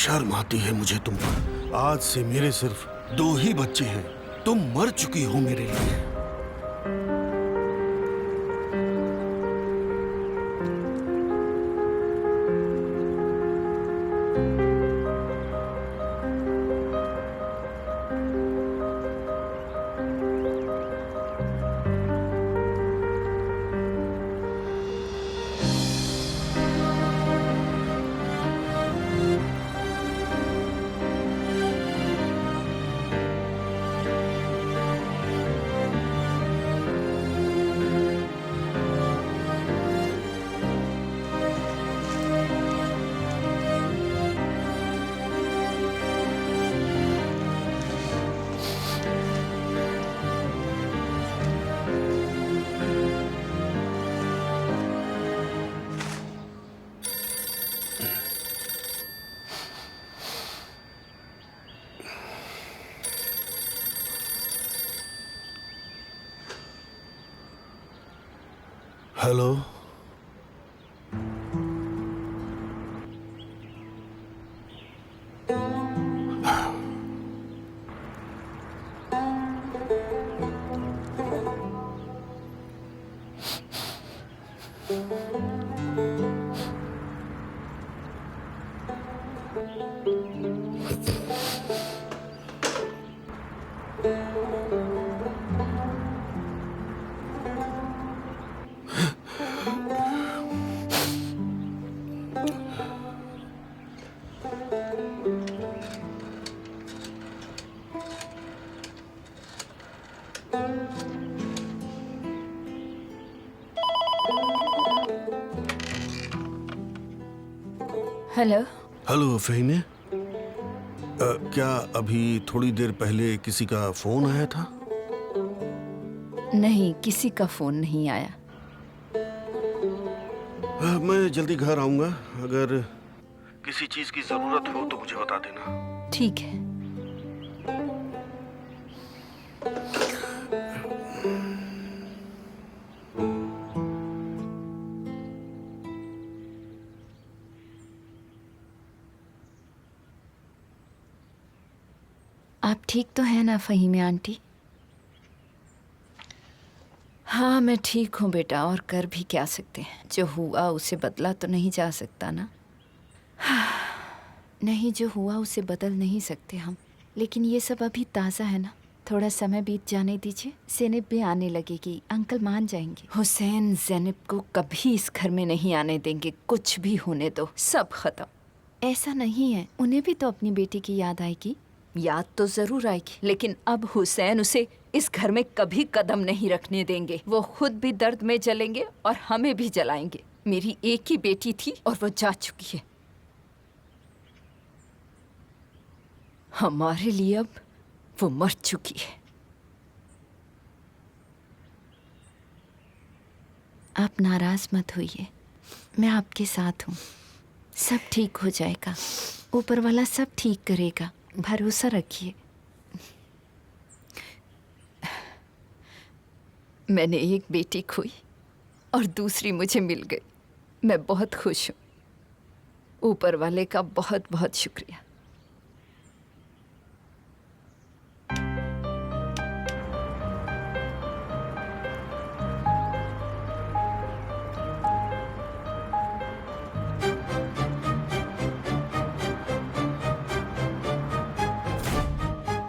शर्म आती है मुझे तुम पर। आज से मेरे सिर्फ 2 ही बच्चे हैं। तुम मर चुकी हो मेरे लिए। हेलो। हेलो। हेलो फ़हीमे। क्या अभी थोड़ी देर पहले किसी का फोन आया था? नहीं, किसी का फोन नहीं आया। मैं जल्दी घर आऊंगा। अगर किसी चीज की जरूरत हो तो मुझे बता देना। ठीक है। आप ठीक तो हैं ना फ़हीमे आंटी? हाँ, मैं ठीक हूँ बेटा, और कर भी क्या सकते हैं। जो हुआ उसे बदला तो नहीं जा सकता ना। नहीं, जो हुआ उसे बदल नहीं सकते हम, लेकिन ये सब अभी ताज़ा है ना। थोड़ा समय बीत जाने दीजिए, ज़ैनब भी आने लगेगी, अंकल मान जाएंगे। हुसैन ज़ैनब को कभी इस घर में नहीं आने देंगे। कुछ भी होने दो, सब खत्म। ऐसा नहीं है, उन्हें भी तो अपनी बेटी की याद आएगी। याद तो ज़रूर आएगी, लेकिन अब हुसैन उसे इस घर में कभी कदम नहीं रखने देंगे। वो खुद भी दर्द में जलेंगे और हमें भी जलाएंगे। मेरी एक ही बेटी थी और वो जा चुकी है। हमारे लिए अब वो मर चुकी है। आप नाराज मत होइए, मैं आपके साथ हूँ। सब ठीक हो जाएगा, ऊपर वाला सब ठीक करेगा, भरोसा रखिए। मैंने एक बेटी खोई और दूसरी मुझे मिल गई। मैं बहुत खुश हूँ। ऊपर वाले का बहुत बहुत शुक्रिया।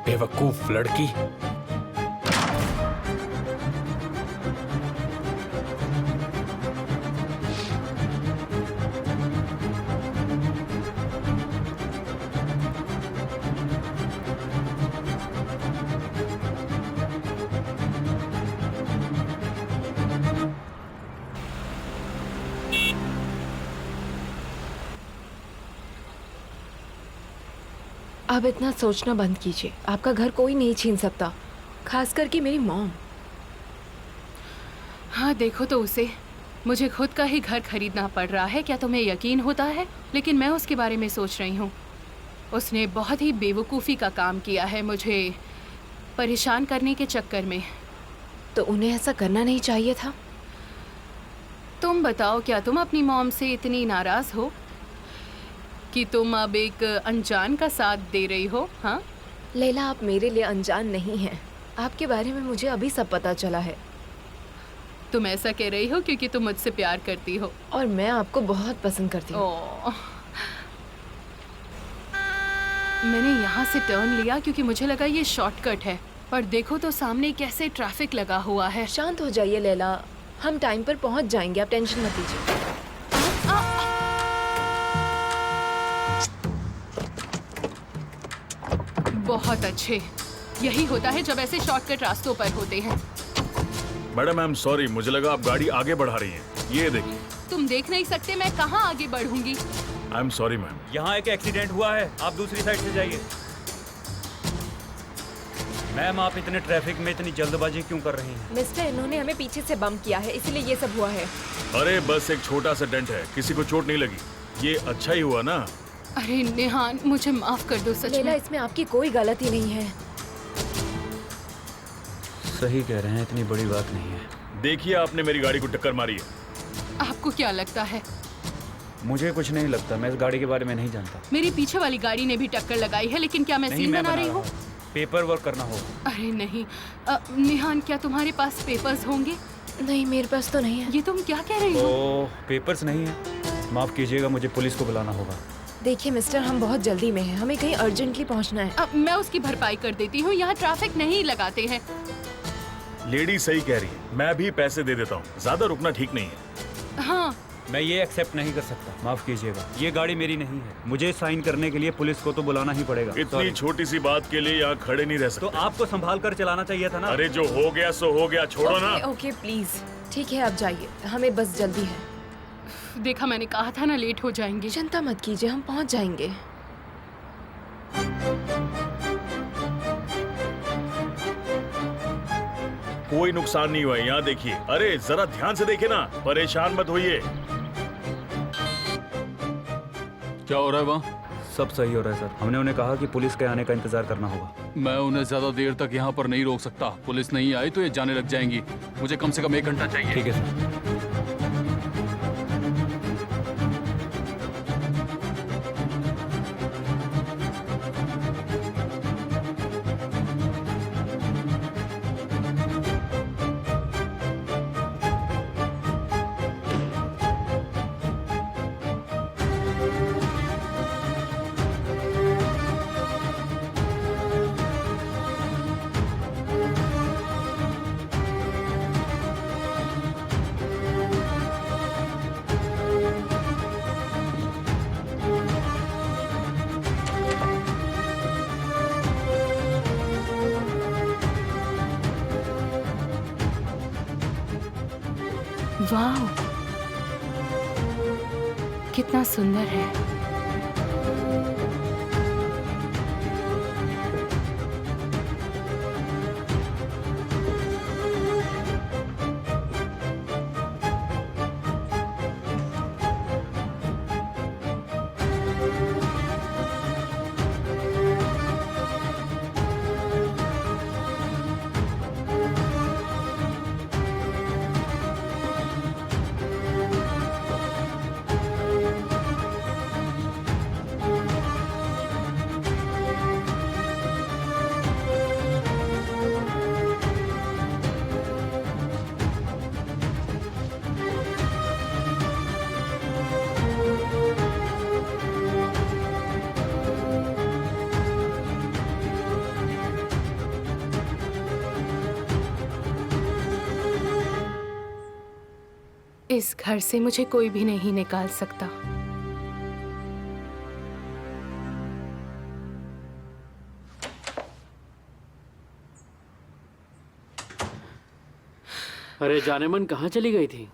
बेवकूफ लड़की। अब इतना सोचना बंद कीजिए। आपका घर कोई नहीं छीन सकता, खास करके मेरी मॉम। हाँ देखो तो उसे, मुझे खुद का ही घर खरीदना पड़ रहा है, क्या तुम्हें यकीन होता है? लेकिन मैं उसके बारे में सोच रही हूँ। उसने बहुत ही बेवकूफ़ी का काम किया है, मुझे परेशान करने के चक्कर में। तो उन्हें ऐसा करना नहीं चाहिए था। तुम बताओ, क्या तुम अपनी मॉम से इतनी नाराज़ हो? कि तुम अब एक अनजान का साथ दे रही हो? हाँ, लैला, आप मेरे लिए अनजान नहीं हैं। आपके बारे में मुझे अभी सब पता चला है तुम ऐसा कह रही हो क्योंकि तुम मुझसे प्यार करती हो। और मैं आपको बहुत पसंद करती हूँ। ओह, मैंने यहाँ से टर्न लिया क्योंकि मुझे लगा ये शॉर्टकट है, पर देखो तो सामने कैसे ट्रैफिक लगा हुआ है। शांत हो जाइए लैला, हम टाइम पर पहुँच जाएंगे, आप टेंशन मत लीजिए। बहुत अच्छे, यही होता है जब ऐसे शॉर्टकट रास्तों पर होते हैं। मैडम आई एम सॉरी, मुझे लगा आप गाड़ी आगे बढ़ा रही हैं। ये देखिए। तुम देख नहीं सकते मैं कहाँ आगे बढ़ूंगी? I am sorry ma'am. यहाँ एक एक्सीडेंट हुआ है, आप दूसरी साइड से जाइए। मैम, आप इतने ट्रैफिक में इतनी जल्दबाजी क्यों कर रही हैं? मिस्टर, इन्होंने हमें पीछे से बम किया है, इसीलिए ये सब हुआ है। अरे बस एक छोटा सा डेंट है, किसी को चोट नहीं लगी। ये अच्छा ही हुआ ना। अरे नेहान, मुझे माफ कर दो, सच लैला, में। इसमें आपकी कोई गलती नहीं है। सही कह रहे हैं, इतनी बड़ी बात नहीं है। देखिए, आपने मेरी गाड़ी को टक्कर मारी है। आपको क्या लगता है? मुझे कुछ नहीं लगता, मैं इस गाड़ी के बारे में नहीं जानता। मेरी पीछे वाली गाड़ी ने भी टक्कर लगाई है, लेकिन क्या मैं नहीं, सीन मैं बना रही हूँ? पेपर वर्क करना होगा। अरे नहीं, नेहान, क्या तुम्हारे पास पेपर्स होंगे? नहीं, मेरे पास तो नहीं है। ये तुम क्या कह रही हो? तो पेपर्स नहीं है? माफ कीजिएगा, मुझे पुलिस को बुलाना होगा। देखिए मिस्टर, हम बहुत जल्दी में हैं, हमें कहीं अर्जेंटली पहुंचना है। अब मैं उसकी भरपाई कर देती हूँ, यहाँ ट्रैफिक नहीं लगाते हैं। लेडी सही कह रही है, मैं भी पैसे दे देता हूँ, ज्यादा रुकना ठीक नहीं है। हाँ, मैं ये एक्सेप्ट नहीं कर सकता, माफ कीजिएगा। ये गाड़ी मेरी नहीं है, मुझे साइन करने के लिए पुलिस को तो बुलाना ही पड़ेगा। इतनी Sorry। छोटी सी बात के लिए यहाँ खड़े नहीं रह तो सकते। आपको संभाल कर चलाना चाहिए था ना। अरे जो हो गया सो हो गया, छोड़ो ना। ओके प्लीज, ठीक है, आप जाइए, हमें बस जल्दी है। देखा, मैंने कहा था ना लेट हो जाएंगे। चिंता मत कीजिए, हम पहुंच जाएंगे। कोई नुकसान नहीं हुआ है, यहाँ देखिए। अरे जरा ध्यान से देखिए ना, परेशान मत होइए। क्या हो रहा है वहाँ? सब सही हो रहा है सर। हमने उन्हें कहा कि पुलिस के आने का इंतजार करना होगा। मैं उन्हें ज्यादा देर तक यहाँ पर नहीं रोक सकता। पुलिस नहीं आई तो ये जाने लग जाएंगी। मुझे कम से कम 1 घंटा चाहिए। ठीक है सर। वाह, कितना सुंदर है। इस घर से मुझे कोई भी नहीं निकाल सकता। अरे जाने मन कहाँ चली गई थी?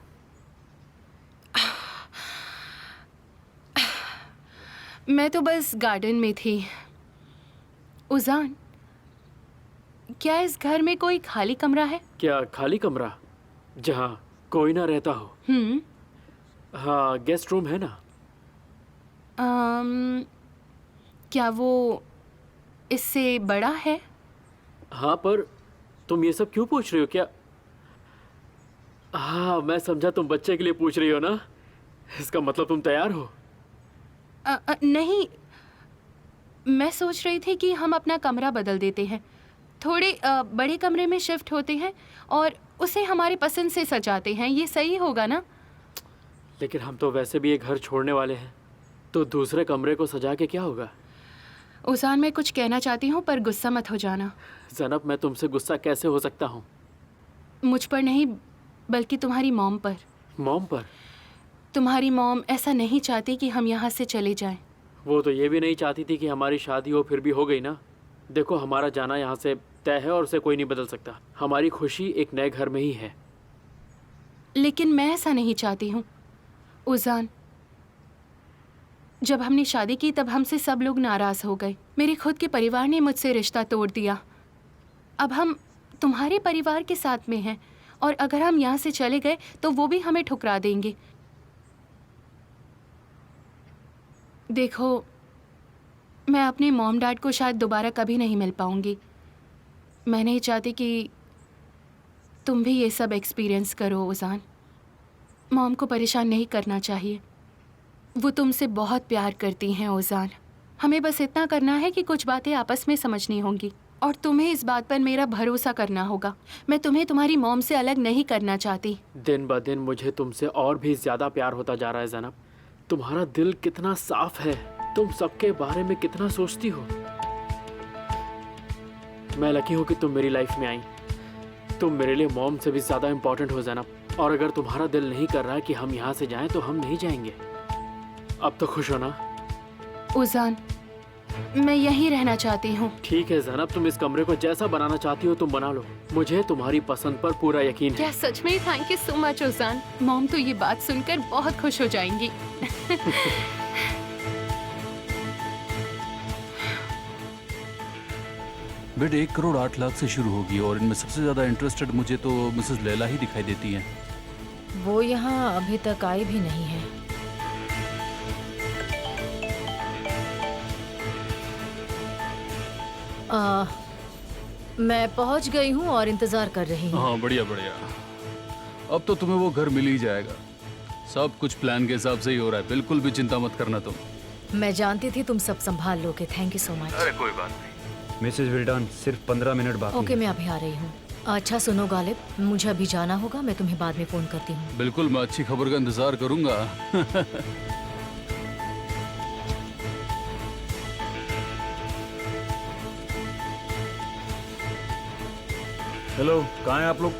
मैं तो बस गार्डन में थी। उजान, क्या इस घर में कोई खाली कमरा है? क्या खाली कमरा जहाँ कोई ना रहता हो? हाँ, गेस्ट रूम है ना। क्या वो इससे बड़ा है? हाँ, पर तुम ये सब क्यों पूछ रही हो? क्या? हाँ, मैं समझा तुम बच्चे के लिए पूछ रही हो ना। इसका मतलब तुम तैयार हो? नहीं, मैं सोच रही थी कि हम अपना कमरा बदल देते हैं, थोड़े बड़े कमरे में शिफ्ट होते हैं और उसे हमारी पसंद से सजाते हैं। ये सही होगा ना? लेकिन हम तो वैसे भी ये घर छोड़ने वाले हैं, तो दूसरे कमरे को सजा के क्या होगा? उजान, मैं कुछ कहना चाहती हूँ पर गुस्सा मत हो जाना। ज़नब, मैं तुमसे गुस्सा कैसे हो सकता हूँ? मुझ पर नहीं, बल्कि तुम्हारी मॉम पर। मॉम पर? तुम्हारी मॉम ऐसा नहीं चाहती कि हम यहाँ से चले जाएं। वो तो ये भी नहीं चाहती थी कि हमारी शादी हो, फिर भी हो गई ना। देखो, हमारा जाना यहाँ से तय है और उसे कोई नहीं बदल सकता। हमारी खुशी एक नए घर में ही है। लेकिन मैं ऐसा नहीं चाहती हूँ उजान। जब हमने शादी की तब हमसे सब लोग नाराज़ हो गए। मेरे खुद के परिवार ने मुझसे रिश्ता तोड़ दिया। अब हम तुम्हारे परिवार के साथ में हैं और अगर हम यहाँ से चले गए तो वो भी हमें ठुकरा देंगे। देखो, मैं अपने मॉम डैड को शायद दोबारा कभी नहीं मिल पाऊँगी। मैं नहीं चाहती कि तुम भी ये सब एक्सपीरियंस करो उजान। मॉम को परेशान नहीं करना चाहिए। वो तुमसे बहुत प्यार करती हैं उजान। हमें बस इतना करना है कि कुछ बातें आपस में समझनी होंगी और तुम्हें इस बात पर मेरा भरोसा करना होगा। मैं तुम्हें तुम्हारी मॉम से अलग नहीं करना चाहती। दिन ब दिन मुझे तुमसे और भी ज़्यादा प्यार होता जा रहा है ज़नब। तुम्हारा दिल कितना साफ है, तुम सबके बारे में कितना सोचती हो। मैं लकी हूँ कि तुम मेरी लाइफ में आई। तुम मेरे लिए मॉम से भी ज़्यादा इम्पोर्टेंट हो ज़नब। और अगर तुम्हारा दिल नहीं कर रहा है कि हम यहाँ से जाएं तो हम नहीं जाएंगे। अब तो खुश हो ना? उजान, मैं यहीं रहना चाहती हूँ। ठीक है ज़नब, तुम इस कमरे को जैसा बनाना चाहती हो तुम बना लो। मुझे तुम्हारी पसंद पर पूरा यकीन है। क्या सच में? थैंक यू सो मच उजान। मॉम तो ये बात सुनकर बहुत खुश हो जाएंगी। बेड 1,08,00,000 से शुरू होगी और इनमें सबसे ज़्यादा इंटरेस्टेड मुझे तो मिसेस लैला ही दिखाई देती हैं। वो यहाँ अभी तक आई भी नहीं है। मैं पहुँच गई हूँ और इंतज़ार कर रही हूँ। हाँ, बढ़िया बढ़िया। अब तो तुम्हें वो घर मिल ही जाएगा। सब कुछ प्लान के हिसाब से ही हो रहा है। बिल्कुल भी चिंता मत करना तुम। मैं जानती थी तुम सब संभाल लोगे। Thank you so much. अरे कोई बात नहीं। मिसेस विल्डन, सिर्फ 15 मिनट बाकी ओके, हैं। मैं अभी आ रही हूँ। अच्छा सुनो गालिब, मुझे अभी जाना होगा। मैं तुम्हें बाद में फ़ोन करती हूँ। बिल्कुल, मैं अच्छी खबर का इंतजार करूंगा। हेलो, कहाँ हैं आप लोग?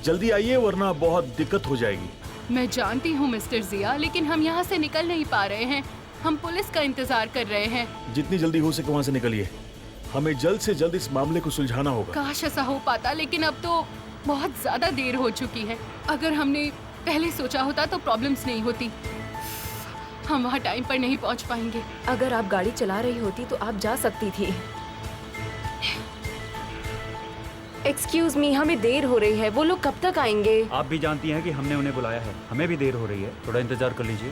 जल्दी आइए वरना बहुत दिक्कत हो जाएगी। मैं जानती हूँ मिस्टर जिया, लेकिन हम यहाँ से निकल नहीं पा रहे हैं। हम पुलिस का इंतजार कर रहे हैं। जितनी जल्दी हो सके वहाँ से निकलिए। हमें जल्द से जल्द इस मामले को सुलझाना होगा। काश ऐसा हो पाता, लेकिन अब तो बहुत ज्यादा देर हो चुकी है। अगर हमने पहले सोचा होता तो प्रॉब्लम्स नहीं होती। हम वहाँ टाइम पर नहीं पहुँच पाएंगे। अगर आप गाड़ी चला रही होती तो आप जा सकती थी। एक्सक्यूज मी, हमें देर हो रही है। वो लोग कब तक आएंगे? आप भी जानती हैं कि हमने उन्हें बुलाया है। हमें भी देर हो रही है। थोड़ा इंतजार कर लीजिए।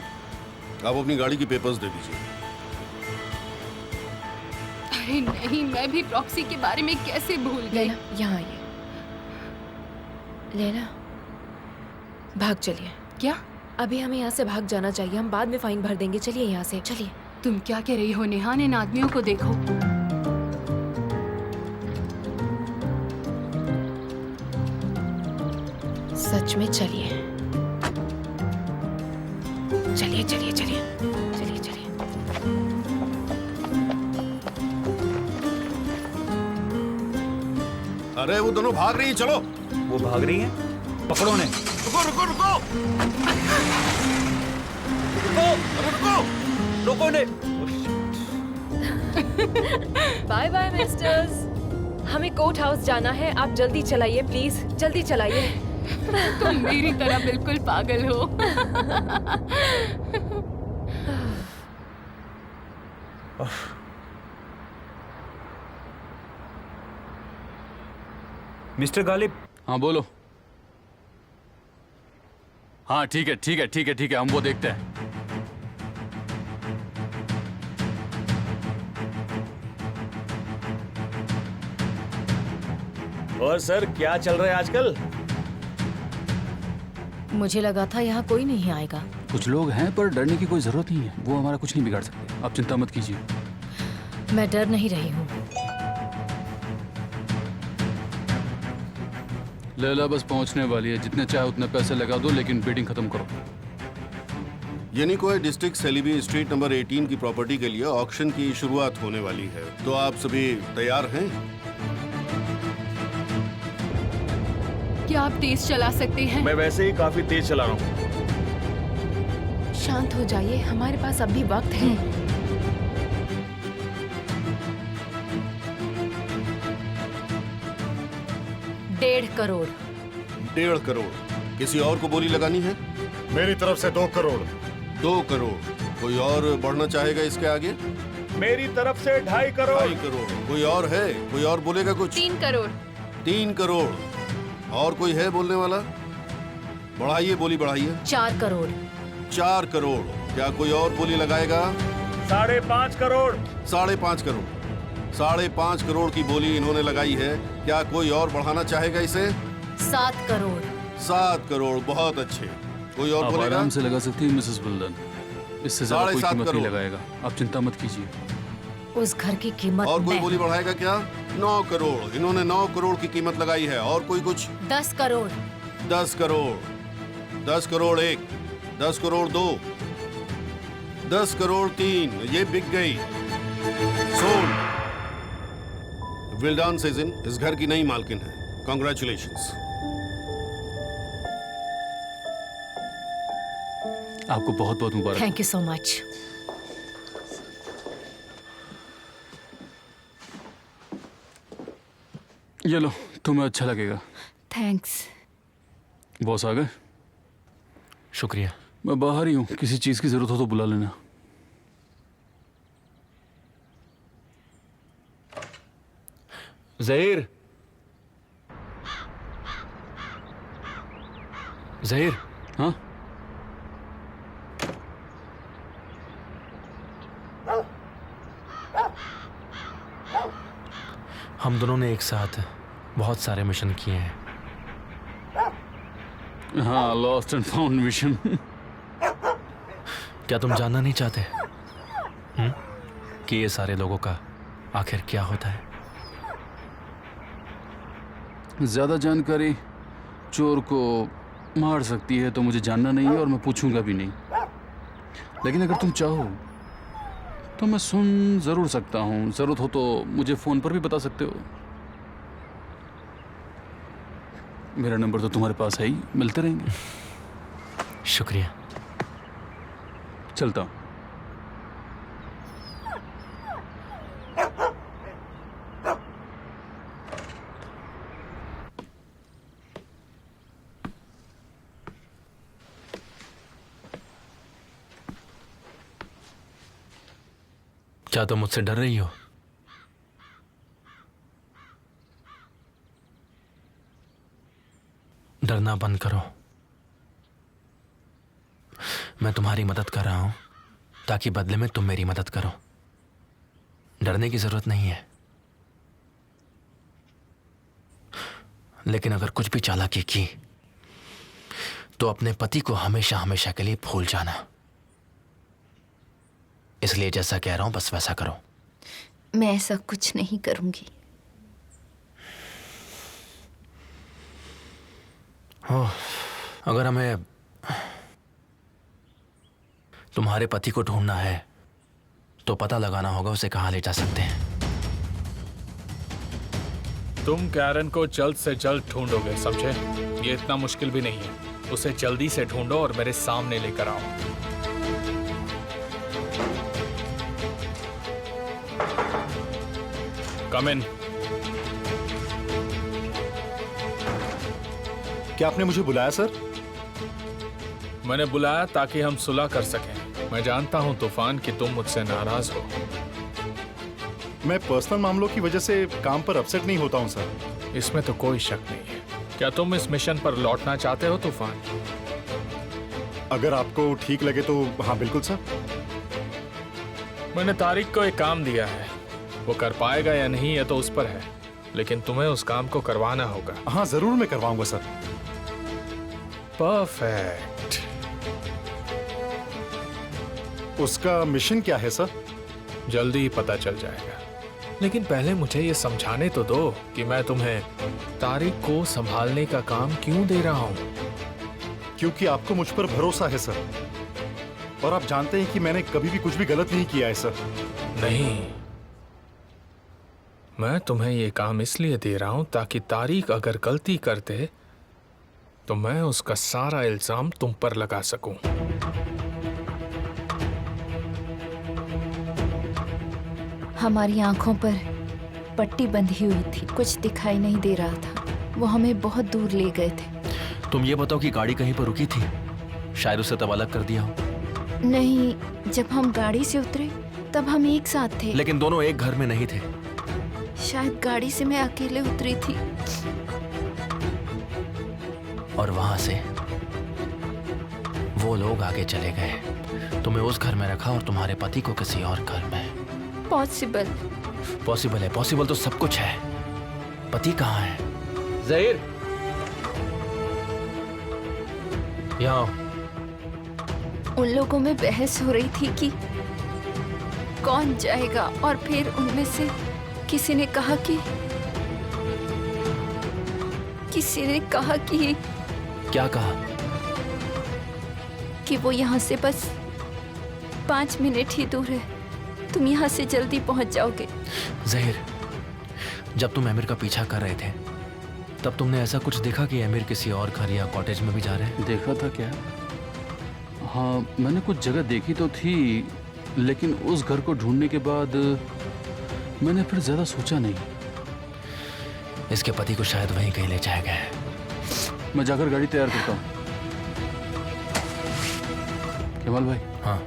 आप अपनी गाड़ी की पेपर्स दे दीजिए। अरे नहीं, मैं भी प्रॉक्सी के बारे में कैसे भूल गई। लेना, यहाँ आइए। लेना, भाग चलिए। क्या? अभी हमें यहाँ से भाग जाना चाहिए। हम बाद में फाइन भर देंगे। चलिए यहाँ से, चलिए। तुम क्या कह रही हो नेहा? इन आदमियों को देखो। सच में चलिए, चलिए चलिए चलिए चलिए चलिए। अरे वो दोनों भाग रही हैं, चलो। वो भाग रही हैं? पकड़ो उन्हें। रुको रुको रुको रुको रुको रोको उन्हें। Bye bye misters. हमें कोर्ट हाउस जाना है। आप जल्दी चलाइए प्लीज, जल्दी चलाइए। तुम मेरी तरह बिल्कुल पागल हो। मिस्टर गालिब। हाँ बोलो। हाँ ठीक है ठीक है ठीक है ठीक है, हम वो देखते हैं। और सर, क्या चल रहा है आजकल? मुझे लगा था यहाँ कोई नहीं आएगा। कुछ लोग हैं पर डरने की कोई जरूरत नहीं है, वो हमारा कुछ नहीं बिगाड़ सकते, आप चिंता मत कीजिए। मैं डर नहीं रही हूँ। लैला बस पहुंचने वाली है, जितने चाहे उतने पैसे लगा दो, लेकिन बिडिंग खत्म करो। येनिकोय डिस्ट्रिक्ट सेलिबी स्ट्रीट नंबर 18 की प्रॉपर्टी के लिए ऑक्शन की शुरुआत होने वाली है, तो आप सभी तैयार हैं? क्या आप तेज चला सकते हैं? मैं वैसे ही काफी तेज चला रहा हूँ। शांत हो जाइए, हमारे पास अभी वक्त है। 1.5 करोड़। 1.5 करोड़। किसी और को बोली लगानी है? मेरी तरफ से 2 करोड़। 2 करोड़। कोई और बढ़ना चाहेगा इसके आगे? मेरी तरफ से 2.5 करोड़। 2.5 करोड़। कोई और है? कोई और बोलेगा कुछ? 3 करोड़। 3 करोड़। और कोई है बोलने वाला? बढ़ाइए, बोली बढ़ाइए। 4 करोड़। 4 करोड़। क्या कोई और बोली लगाएगा? 5.5 करोड़। 5.5 करोड़। 5.5 करोड़ की बोली इन्होंने लगाई है। क्या कोई और बढ़ाना चाहेगा इसे? 7 करोड़। 7 करोड़। बहुत अच्छे। कोई और आप बोलेगा? आराम से लगा सकती हैं मिसेस बुल्दन, इससे ज्यादा कोई 7.5 कीमत नहीं करोड़। लगाएगा, आप चिंता मत कीजिए। उस घर की कीमत और कोई मैं बोली बढ़ाएगा क्या? 9 करोड़। इन्होंने 9 करोड़ की कीमत लगाई है। और कोई कुछ? 10 करोड़। 10 करोड़। 10 करोड़ 1, 10 करोड़ 2, 10 करोड़ 3। ये बिक गई। सोल्ड। विल्डान सेजिन इस घर की नई मालकिन है। कॉन्ग्रेचुलेशंस। आपको बहुत बहुत मुबारक। Thank you so much. ये लो, तुम्हें अच्छा लगेगा। थैंक्स। बॉस आ गए? शुक्रिया। मैं बाहर ही हूँ, किसी चीज की जरूरत हो तो बुला लेना। ज़हीर, ज़हीर। हाँ, हम दोनों ने एक साथ बहुत सारे मिशन किए हैं। हाँ, लॉस्ट एंड फाउंड मिशन। क्या तुम जानना नहीं चाहते कि ये सारे लोगों का आखिर क्या होता है? ज्यादा जानकारी चोर को मार सकती है, तो मुझे जानना नहीं है और मैं पूछूंगा भी नहीं। लेकिन अगर तुम चाहो तो मैं सुन जरूर सकता हूँ। जरूरत हो तो मुझे फोन पर भी बता सकते हो। मेरा नंबर तो तुम्हारे पास है ही, मिलते रहेंगे। शुक्रिया। चलता हूँ। क्या तुम मुझसे डर रही हो? डरना बंद करो। मैं तुम्हारी मदद कर रहा हूं ताकि बदले में तुम मेरी मदद करो। डरने की जरूरत नहीं है। लेकिन अगर कुछ भी चालाकी की तो अपने पति को हमेशा हमेशा के लिए भूल जाना। इसलिए जैसा कह रहा हूं बस वैसा करो। मैं ऐसा कुछ नहीं करूंगी। अगर हमें तुम्हारे पति को ढूंढना है तो पता लगाना होगा उसे कहां ले जा सकते हैं। तुम कैरन को जल्द से जल्द ढूंढोगे, समझे? ये इतना मुश्किल भी नहीं है। उसे जल्दी से ढूंढो और मेरे सामने लेकर आओ। कम इन। क्या आपने मुझे बुलाया सर? मैंने बुलाया ताकि हम सुलह कर सकें। मैं जानता हूं तूफान कि तुम मुझसे नाराज हो। मैं पर्सनल मामलों की वजह से काम पर अपसेट नहीं होता हूं सर। इसमें तो कोई शक नहीं है। क्या तुम इस मिशन पर लौटना चाहते हो तूफान? अगर आपको ठीक लगे तो हाँ, बिल्कुल सर। मैंने तारिक को एक काम दिया है, वो कर पाएगा या नहीं ये तो उस पर है, लेकिन तुम्हें उस काम को करवाना होगा। हाँ जरूर, मैं करवाऊंगा सर। परफेक्ट। उसका मिशन क्या है सर? जल्दी ही पता चल जाएगा, लेकिन पहले मुझे ये समझाने तो दो कि मैं तुम्हें तारिक को संभालने का काम क्यों दे रहा हूँ। क्योंकि आपको मुझ पर भरोसा है सर, और आप जानते हैं कि मैंने कभी भी कुछ भी गलत नहीं किया है सर। नहीं, मैं तुम्हें ये काम इसलिए दे रहा हूं ताकि तारिक अगर गलती करते तो मैं उसका सारा इल्जाम तुम पर लगा सकूं। हमारी आंखों पर पट्टी बंधी हुई थी, कुछ दिखाई नहीं दे रहा था। वो हमें बहुत दूर ले गए थे। तुम ये बताओ कि गाड़ी कहीं पर रुकी थी? शायद उसे तब अलग कर दिया हो। नहीं, जब हम गाड़ी से उतरे तब हम एक साथ थे। लेकिन दोनों एक घर में नहीं थे। शायद गाड़ी से मैं अकेले उतरी थी और वहां से वो लोग आगे चले गए, तुम्हें उस घर में रखा और तुम्हारे पति को किसी और घर में। पॉसिबल है, पॉसिबल तो सब कुछ है। पति कहाँ है? ज़हीर, यहाँ आओ। उन लोगों में बहस हो रही थी कि कौन जाएगा, और फिर उनमें से किसी ने कहा कि क्या कहा? कि वो यहाँ से बस 5 मिनट ही दूर है, तुम यहाँ से जल्दी पहुँच जाओगे। ज़हीर, जब तुम अमीर का पीछा कर रहे थे तब तुमने ऐसा कुछ देखा कि अमीर किसी और घर या कॉटेज में भी जा रहे हैं? देखा था क्या? हाँ, मैंने कुछ जगह देखी तो थी, लेकिन उस घर को ढूंढने के बाद मैंने फिर ज्यादा सोचा नहीं। इसके पति को शायद वहीं कहीं ले जाया गया है। मैं जाकर गाड़ी तैयार करता हूँ। केवल भाई। हाँ,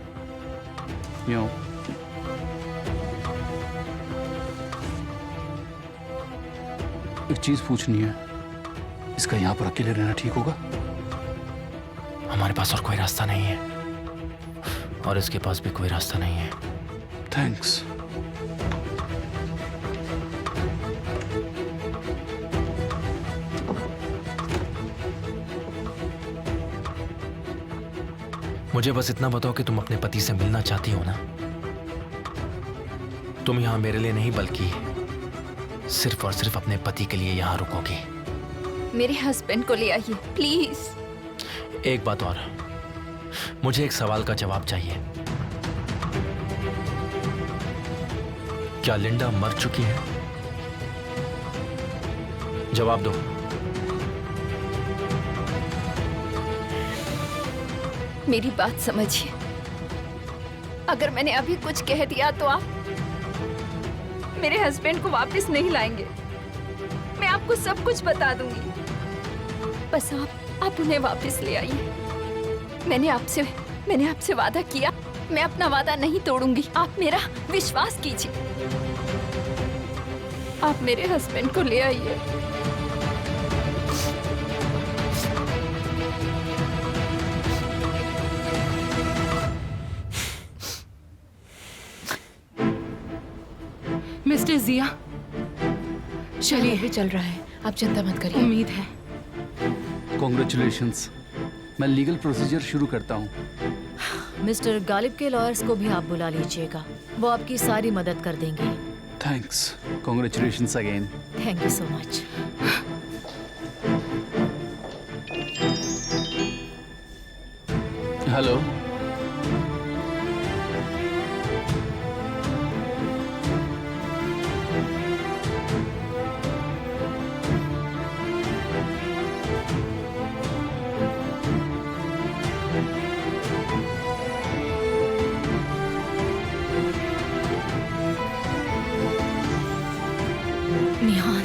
यूं एक चीज पूछनी है, इसका यहाँ पर अकेले रहना ठीक होगा? हमारे पास और कोई रास्ता नहीं है, और इसके पास भी कोई रास्ता नहीं है। थैंक्स। मुझे बस इतना बताओ कि तुम अपने पति से मिलना चाहती हो ना? तुम यहाँ मेरे लिए नहीं, बल्कि सिर्फ और सिर्फ अपने पति के लिए यहाँ रुकोगी। मेरे हस्बैंड को ले आइए प्लीज। एक बात और, मुझे एक सवाल का जवाब चाहिए। क्या लिंडा मर चुकी है? जवाब दो। मेरी बात समझिए, अगर मैंने अभी कुछ कह दिया तो आप मेरे हस्बैंड को वापस नहीं लाएंगे। मैं आपको सब कुछ बता दूंगी, बस आप उन्हें वापस ले आइए। मैंने आपसे वादा किया, मैं अपना वादा नहीं तोड़ूंगी। आप मेरा विश्वास कीजिए। आप मेरे हस्बैंड को ले आइए। मिस्टर जिया, चलिए। भी चल रहा है, आप चिंता मत करिए। उम्मीद है। कॉन्ग्रेचुलेशंस। मैं लीगल प्रोसीजर शुरू करता हूँ। मिस्टर गालिब के लॉयर्स को भी आप बुला लीजिएगा, वो आपकी सारी मदद कर देंगे। Thanks. Congratulations again. Thank you so much. Hello. निहान,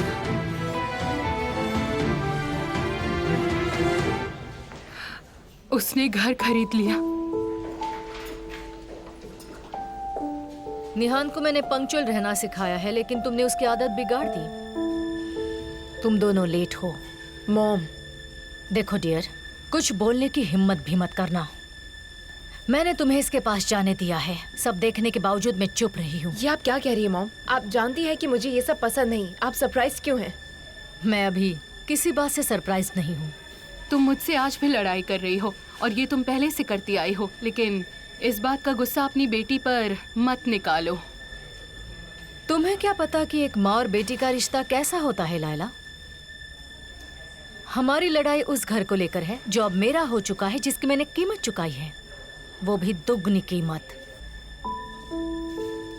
उसने घर खरीद लिया। निहान को मैंने पंक्चुअल रहना सिखाया है, लेकिन तुमने उसकी आदत बिगाड़ दी। तुम दोनों लेट हो। मॉम, देखो डियर, कुछ बोलने की हिम्मत भी मत करना। मैंने तुम्हें इसके पास जाने दिया है, सब देखने के बावजूद मैं चुप रही हूँ। ये आप क्या कह रही है मॉम? आप जानती है कि मुझे ये सब पसंद नहीं। आप सरप्राइज क्यों हैं? मैं अभी किसी बात से सरप्राइज नहीं हूँ। तुम मुझसे आज भी लड़ाई कर रही हो, और ये तुम पहले से करती आई हो, लेकिन इस बात का गुस्सा अपनी बेटी पर मत निकालो। तुम्हें क्या पता कि एक माँ और बेटी का रिश्ता कैसा होता है लायला? हमारी लड़ाई उस घर को लेकर है जो अब मेरा हो चुका है, जिसकी मैंने कीमत चुकाई है, वो भी दुगनी कीमत।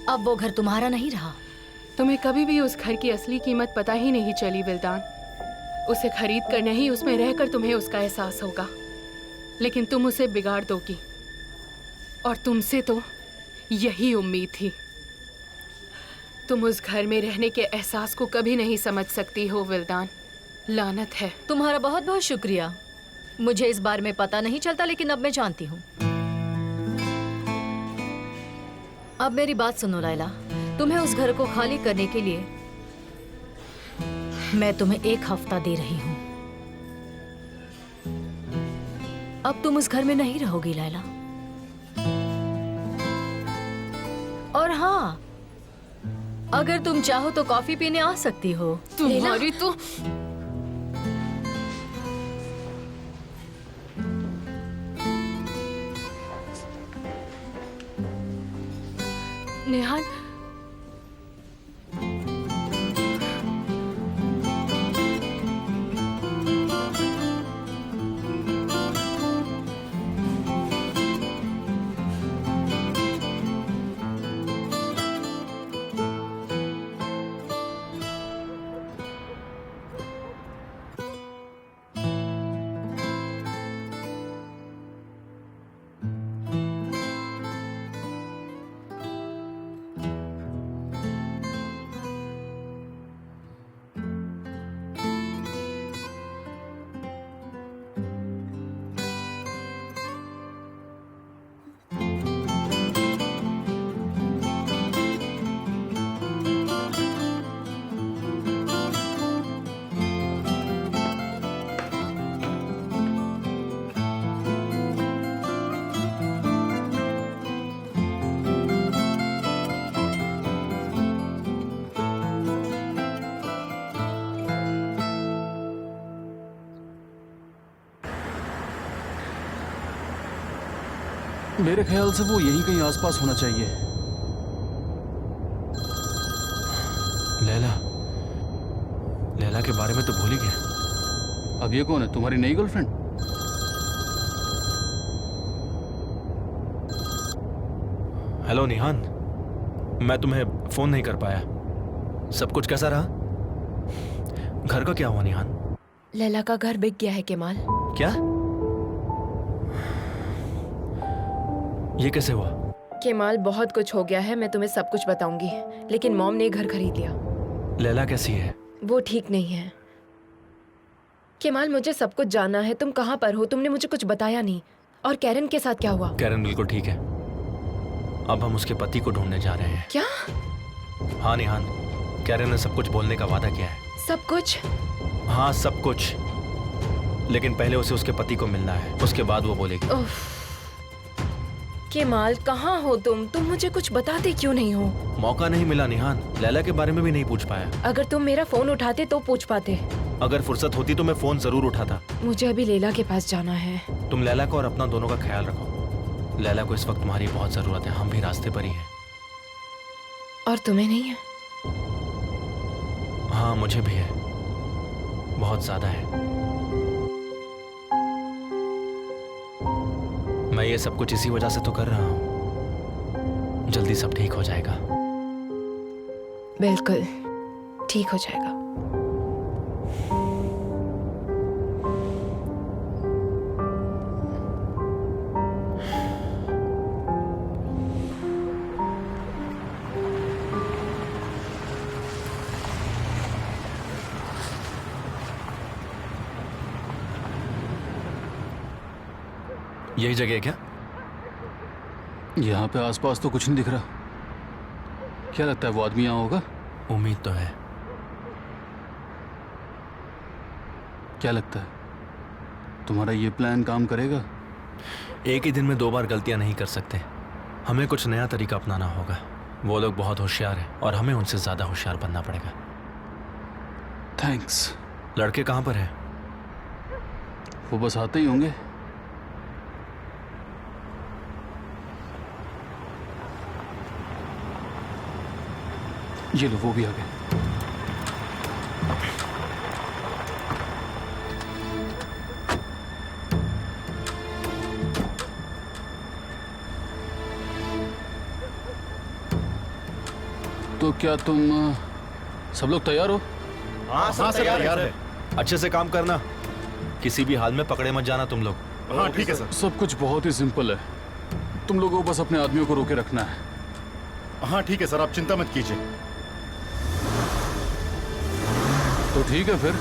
अब वो घर तुम्हारा नहीं रहा। तुम्हें कभी भी उस घर की असली कीमत पता ही नहीं चली विल्दान। उसे खरीद कर नहीं, उसमें रहकर तुम्हें उसका एहसास होगा, लेकिन तुम उसे बिगाड़ दोगी, और तुमसे तो यही उम्मीद थी। तुम उस घर में रहने के एहसास को कभी नहीं समझ सकती हो विल्दान। लानत है। तुम्हारा बहुत बहुत शुक्रिया। मुझे इस बारे में पता नहीं चलता, लेकिन अब मैं जानती हूँ। अब मेरी बात सुनो लायला, तुम्हें उस घर को खाली करने के लिए मैं तुम्हें 1 हफ्ता दे रही हूँ। अब तुम उस घर में नहीं रहोगी लायला। और हाँ, अगर तुम चाहो तो कॉफी पीने आ सकती हो। तुम्हारी तो नेहाल, मेरे ख्याल से वो यहीं कहीं आसपास होना चाहिए। लैला, लैला के बारे में तो भूल ही गया। अब ये कौन है, तुम्हारी नई गर्लफ्रेंड? हेलो निहान, मैं तुम्हें फोन नहीं कर पाया। सब कुछ कैसा रहा? घर का क्या हुआ निहान? लैला का घर बिक गया है केमाल। क्या? ये कैसे हुआ? केमाल, बहुत कुछ हो गया है, मैं तुम्हें सब कुछ बताऊंगी, लेकिन मॉम ने घर खरीद लिया। लैला कैसी है? वो ठीक नहीं है। केमाल, मुझे सब कुछ जानना है। तुम कहाँ पर हो? तुमने मुझे कुछ बताया नहीं। और कैरन के साथ क्या हुआ? कैरन बिल्कुल ठीक है। अब हम उसके पति को ढूंढने जा रहे हैं। क्या? हाँ निहान, कैरन ने सब कुछ बोलने का वादा किया है। सब कुछ? हाँ सब कुछ, लेकिन पहले उसे उसके पति को मिलना है, उसके बाद वो बोलेगी। केमाल, कहाँ हो तुम? तुम मुझे कुछ बताते क्यों नहीं हो? मौका नहीं मिला निहान, लैला के बारे में भी नहीं पूछ पाया। अगर तुम मेरा फोन उठाते तो पूछ पाते। अगर फुर्सत होती तो मैं फोन जरूर उठाता। मुझे अभी लैला के पास जाना है। तुम लैला को और अपना दोनों का ख्याल रखो। लैला को इस वक्त तुम्हारी बहुत जरूरत है। हम भी रास्ते पर ही हैं। और तुम्हें नहीं है? हाँ मुझे भी है, बहुत ज्यादा है। मैं ये सब कुछ इसी वजह से तो कर रहा हूँ। जल्दी सब ठीक हो जाएगा। बिल्कुल ठीक हो जाएगा। यही जगह है क्या? यहाँ पे आसपास तो कुछ नहीं दिख रहा। क्या लगता है वो आदमी यहाँ होगा? उम्मीद तो है। क्या लगता है तुम्हारा ये प्लान काम करेगा? एक ही दिन में 2 बार गलतियां नहीं कर सकते। हमें कुछ नया तरीका अपनाना होगा। वो लोग बहुत होशियार हैं और हमें उनसे ज्यादा होशियार बनना पड़ेगा। थैंक्स। लड़के कहाँ पर हैं? वो बस आते ही होंगे। ये लो, वो भी आ गए। तो क्या तुम सब लोग तैयार हो? हाँ सर, तैयार है। अच्छे से काम करना, किसी भी हाल में पकड़े मत जाना तुम लोग। हाँ ठीक है सर। सब कुछ बहुत ही सिंपल है, तुम लोगों को बस अपने आदमियों को रोके रखना है। हाँ ठीक है सर, आप चिंता मत कीजिए। तो ठीक है फिर,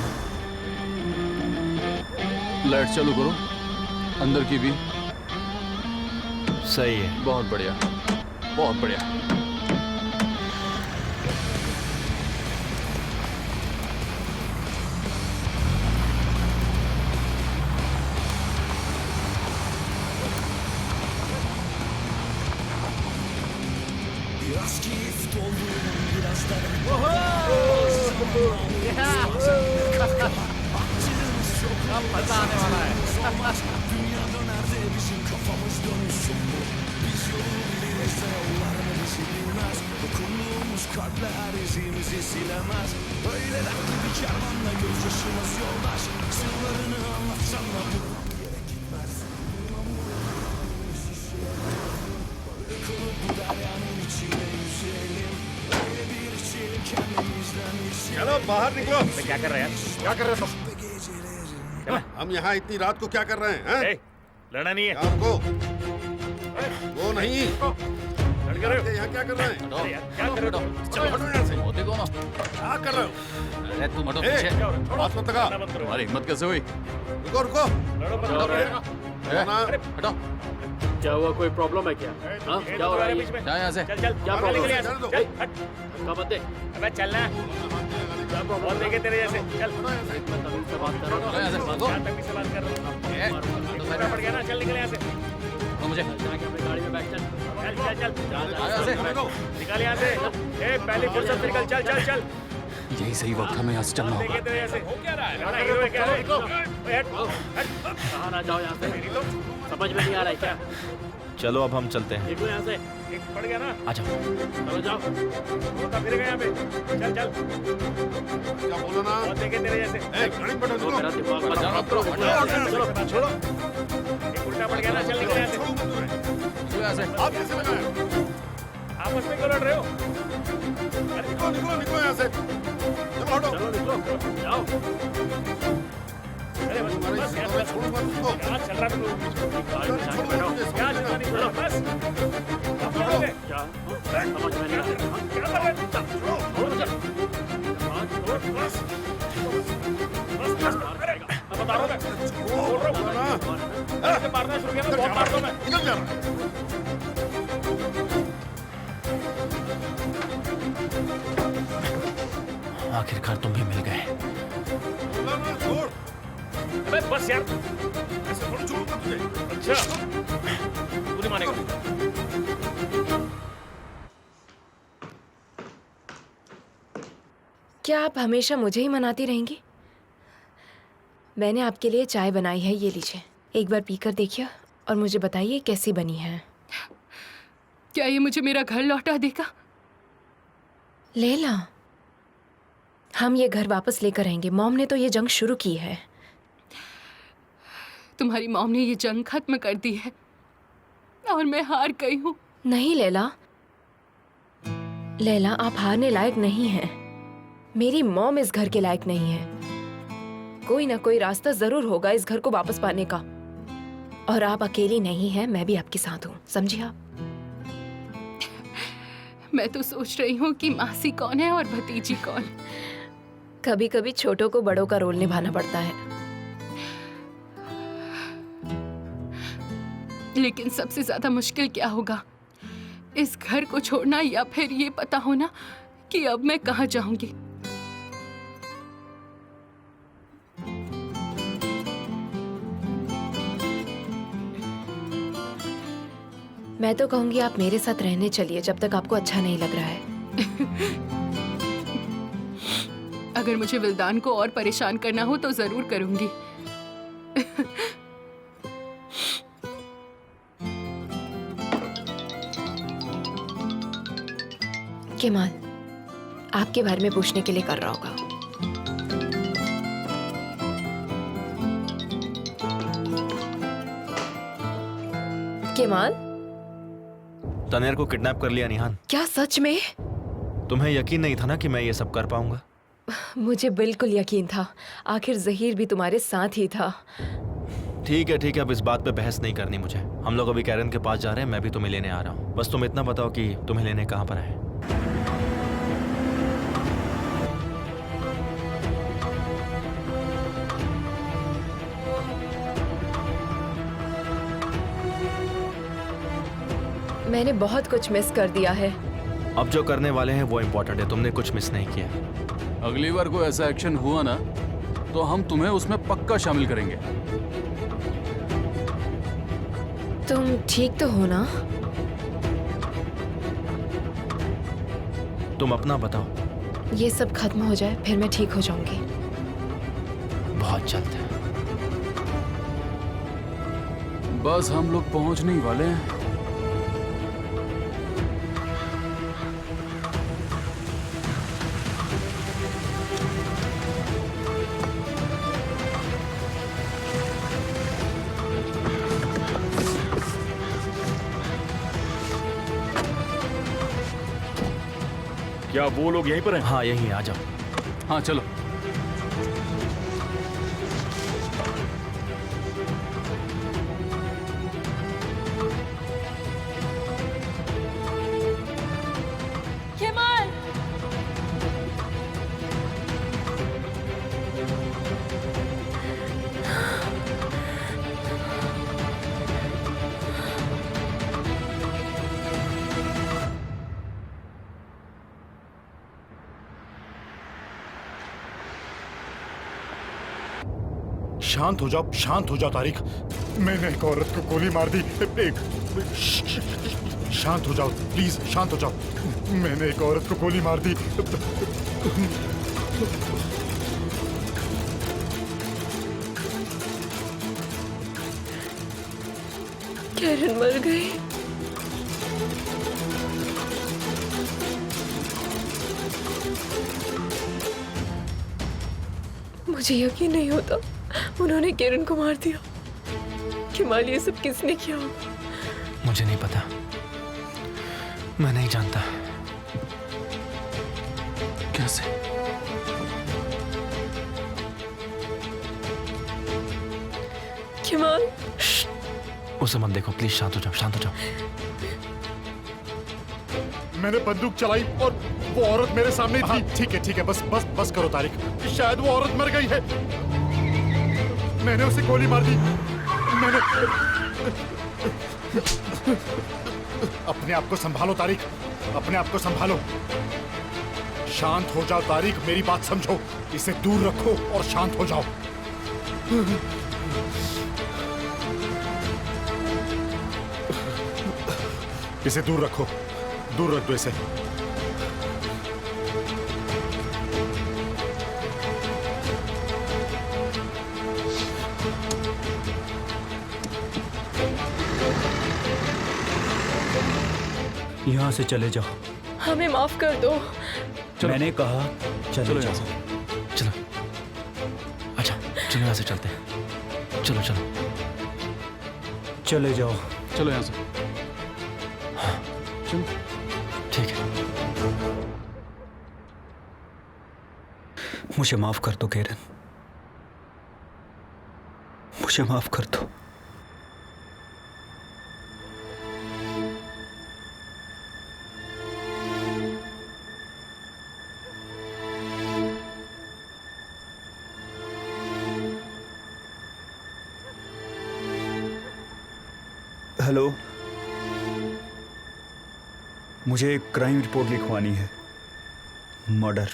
लाइट चालू करो, अंदर की भी। सही है। बहुत बढ़िया, बहुत बढ़िया। मजा आने वाला है। चलो बाहर निकलो। क्या कर रहे हैं? क्या कर रहे हो तुम? हम यहाँ इतनी रात को क्या कर रहे हैं? लड़ना नहीं है आपको वो नहीं, लड़ रहे हो? यहाँ क्या कर रहे हैं? क्या कर रहे हो? चलो हटो यहाँ से। देखो ना, क्या कर रहे हो? अरे तुम हटो ए, पीछे। हाथ मत लगा। तुम्हारी हिम्मत कैसे हुई? रुको रुको। हटो। क्या हुआ, कोई प्रॉब्लम है क्या? हाँ, क्या हो रहा है? जा यहाँ से। क्या प्रॉब्लम है? धक्का मत दे। अबे चलना है। बहुत देखे तेरे जैसे। चल से बात कर रहा यहाँ से भागो। से बात कर रहा हूँ। पड़ गया ना, चल निकल यहाँ से। मुझे जाके अपनी गाड़ी में बैठ चल। निकल यहाँ से। ए पहली फुर्सत से निकल, चल चल चल। यही सही वक्त हमें यहाँ से चलना होगा। तेरे जैसे हो क्या रहा है? लड़ा हीरो है क्या? कहाँ ना जाओ यहाँ से, समझ में नहीं आ रहा है क्या? चलो अब हम चलते हैं। देखो यहाँ से, एक पड़ गया ना। आ जाओ। चलो जाओ। होता फिर गया यहाँ पे। चल चल। क्या बोलो ना? बहुत देखे तेरे जैसे। ए, गाड़ी पटो, तो मेरा निकलो। दिमाग जाना तो चलो छोड़ो। एक उल्टा पड़ गया ना, चल निकल यहाँ से। चलो यहाँ से। आप कैसे लगाए? आपस में क्यों लड़ रहे हो? अरे निकलो निकलो निकलो यहाँ से। चलो हटो। चलो निकलो, जाओ। अरे बस यार, बस छोड़ो मत उसको। क्या चल रहा है तुम? क्या चल रहा है? बस क्या समझ में नहीं आ रहा? क्या कर रहे हैं? छोड़ो मुझे। बस अब बता रहा हूँ मैं। बोल रहा हूँ ना। ऐसे मारना शुरू किया ना, बहुत मारता हूँ मैं। निकल जा रहा है। आखिरकार तुम भी मिल गए। बोला ना, छोड़। अबे बस यार, ऐसे थोड़ी छोड़ूंगा तुझे। अच्छा, तू नहीं मानेगा। क्या आप हमेशा मुझे ही मनाती रहेंगी? मैंने आपके लिए चाय बनाई है, ये लीजिए। एक बार पीकर देखिए और मुझे बताइए कैसी बनी है। क्या ये मुझे मेरा घर लौटा देगा? लैला, हम ये घर वापस लेकर आएंगे। मॉम ने तो ये जंग शुरू की है। तुम्हारी मॉम ने ये जंग खत्म कर दी है और मैं हार गई हूँ। नहीं लैला, लैला आप हारने लायक नहीं हैं। मेरी मॉम इस घर के लायक नहीं है। कोई ना कोई रास्ता जरूर होगा इस घर को वापस पाने का। और आप अकेली नहीं हैं, मैं भी आपके साथ हूँ, समझी आप? मैं तो सोच रही हूँ कि मासी कौन है और भतीजी कौन। कभी कभी छोटों को बड़ों का रोल निभाना पड़ता है। लेकिन सबसे ज्यादा मुश्किल क्या होगा, इस घर को छोड़ना या फिर ये पता होना कि अब मैं कहाँ जाऊंगी। मैं तो कहूंगी आप मेरे साथ रहने चलिए जब तक आपको अच्छा नहीं लग रहा है। अगर मुझे विल्दान को और परेशान करना हो तो जरूर करूंगी। केमाल, आपके बारे में पूछने के लिए कर रहा होगा। केमाल, तनेर को किडनैप कर लिया निहान। क्या सच में? तुम्हें यकीन नहीं था ना कि मैं ये सब कर पाऊंगा? मुझे बिल्कुल यकीन था। आखिर जहीर भी तुम्हारे साथ ही था। ठीक है, अब इस बात पे बहस नहीं करनी मुझे। हम लोग अभी कैरन के पास जा रहे हैं, मैं भी तुम्हें लेने आ रहा हूँ। बस तुम इतना बताओ कि तुम्हें लेने कहाँ पर आए। मैंने बहुत कुछ मिस कर दिया है। अब जो करने वाले हैं वो इम्पोर्टेंट है, तुमने कुछ मिस नहीं किया। अगली बार कोई ऐसा एक्शन हुआ ना तो हम तुम्हें उसमें पक्का शामिल करेंगे। तुम ठीक तो हो ना? तुम अपना बताओ। ये सब खत्म हो जाए फिर मैं ठीक हो जाऊंगी। बहुत जल्द। बस हम लोग पहुंचने ही वाले हैं। क्या वो लोग यहीं पर हैं? हाँ यहीं, आ जाओ। हाँ चलो। केमाल! शांत हो जाओ तारिक। मैंने एक औरत को गोली मार दी। शांत हो जाओ प्लीज, शांत हो जाओ। मैंने एक औरत को गोली मार दी। कैरन मर गई। मुझे यकीन नहीं होता उन्होंने कैरन को मार दिया। केमाल, ये सब किसने किया? मुझे नहीं पता, मैं नहीं जानता। कैसे? केमाल, उसे मत देखो प्लीज, शांत हो जाओ, शांत हो जाओ। मैंने बंदूक चलाई और वो औरत मेरे सामने थी। ठीक है, बस करो तारिक। शायद वो औरत मर गई है। मैंने उसे गोली मार दी। मैंने अपने आप को संभालो तारिक, अपने आप को संभालो। शांत हो जाओ तारिक, मेरी बात समझो। इसे दूर रखो और शांत हो जाओ। इसे दूर रखो, दूर रख दो इसे। यहाँ से चले जाओ। हमें माफ कर दो। मैंने कहा चलो जाओ। चलो, अच्छा चलो यहाँ से चलते हैं। चलो चले जाओ। चलो यहाँ से। चलो ठीक है। मुझे माफ कर दो कैरन, मुझे माफ कर दो। हेलो, मुझे एक क्राइम रिपोर्ट लिखवानी है। मर्डर,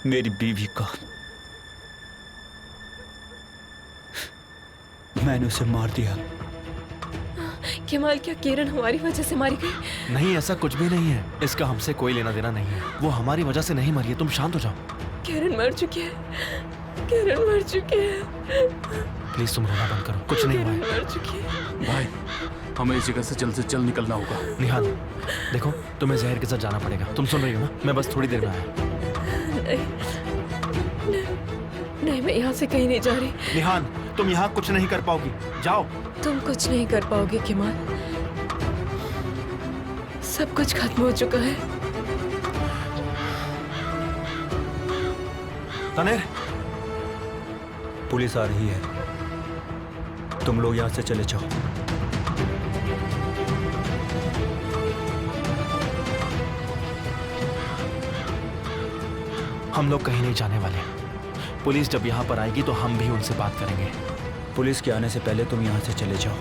मेरी बीवी का। मैंने उसे मार दिया। केमाल, क्या किरण हमारी वजह से मारी गई? नहीं, ऐसा कुछ भी नहीं है। इसका हमसे कोई लेना देना नहीं है। वो हमारी वजह से नहीं मरी है। तुम शांत हो जाओ। किरण मर चुकी है। किरण मर चुकी है। प्लीज तुम रोना बंद करो, कुछ नहीं हुआ है। मर चुकी है। भाई हमें इस जगह से जल्द से जल्द निकलना होगा। निहान देखो, तुम्हें जहर के साथ जाना पड़ेगा। तुम सुन रही हो ना? मैं बस थोड़ी देर में आया। नहीं, मैं यहाँ से कहीं नहीं जा रही। निहान तुम यहाँ कुछ नहीं कर पाओगी, जाओ। तुम कुछ नहीं कर पाओगे किमान, सब कुछ खत्म हो चुका है। तनेर, पुलिस आ रही है, तुम लोग यहाँ से चले जाओ। हम लोग कहीं नहीं जाने वाले। पुलिस जब यहाँ पर आएगी तो हम भी उनसे बात करेंगे। पुलिस के आने से पहले तुम यहाँ से चले जाओ।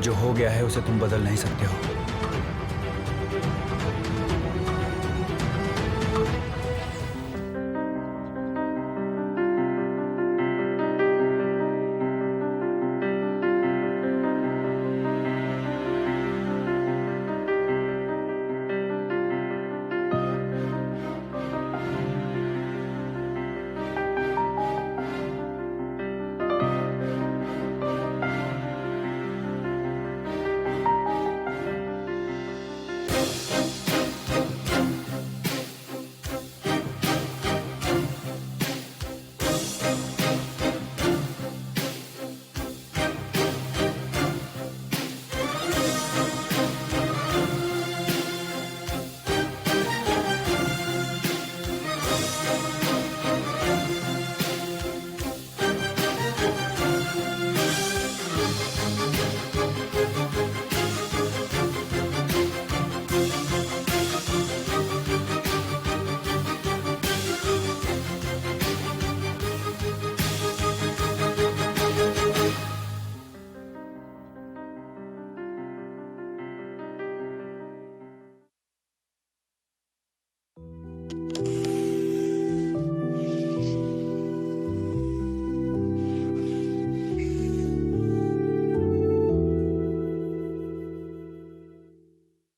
जो हो गया है उसे तुम बदल नहीं सकते हो।